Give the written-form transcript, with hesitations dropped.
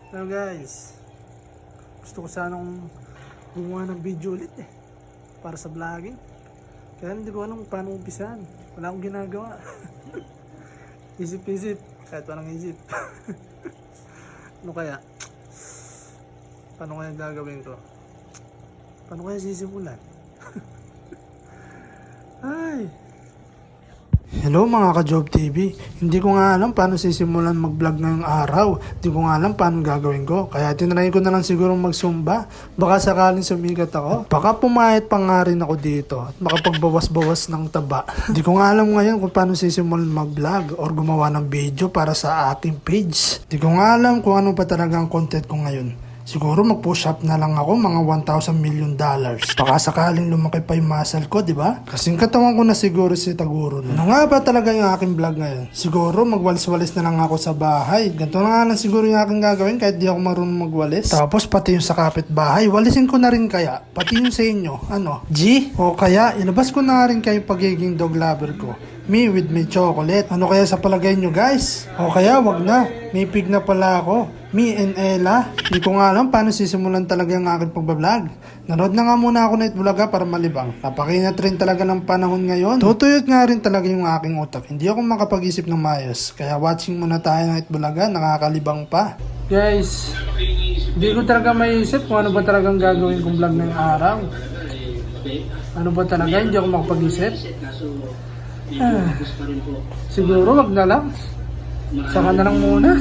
Hello guys, gusto ko sanang gumawa ng video ulit para sa vlogging. Kaya hindi ko alam paano umpisahan. Wala akong ginagawa. Isip-isip, kahit walang isip. Ano kaya? Paano kaya gagawin ko? Paano kaya sisimulan? Ay! Hello mga ka-Job TV, hindi ko nga alam paano sisimulan mag-vlog ngayong araw. Hindi ko nga alam paano gagawin ko. Kaya tinry ko na lang siguro mag-zumba. Baka sakaling sumikat ako. Baka pumayat pa nga rin ako dito at makapagbawas-bawas ng taba. Hindi ko nga alam ngayon kung paano sisimulan mag-vlog or gumawa ng video para sa ating page. Hindi ko nga alam kung ano pa talaga ang content ko ngayon. Siguro mag-push up na lang ako mga $1,000 million. Baka sakaling lumaki pa yung muscle ko, di ba? Kasing katawan ko na siguro si Taguro. Ano nga ba talaga yung aking vlog ngayon? Siguro magwalis-walis na lang ako sa bahay. Ganito na nga lang siguro yung aking gagawin kahit di ako marunong magwalis. Tapos pati yung sa kapitbahay, walisin ko na rin kaya. Pati yung sa inyo. Ano? G? O kaya ilabas ko na rin kayo pagiging dog lover ko. Me with my chocolate. Ano kaya sa palagay nyo guys? O kaya wag na. May pig na pala ako. Me and Ella. Hindi ko nga alam paano sisimulan talaga yung aking pagbablog. Nanood na nga muna ako na itbulaga para malibang. Napakinat rin talaga ng panahon ngayon. Tutuyot nga rin talaga yung aking utak. Hindi ako makapag-isip ng maayos. Kaya watching muna tayo ng itbulaga. Nakakalibang pa. Guys, hindi ko talaga maiisip kung ano ba talagang gagawin kong vlog ngayong araw. Ano ba talaga? Hindi ako makapag-isip. Siguro wag na lang. Saka na lang muna.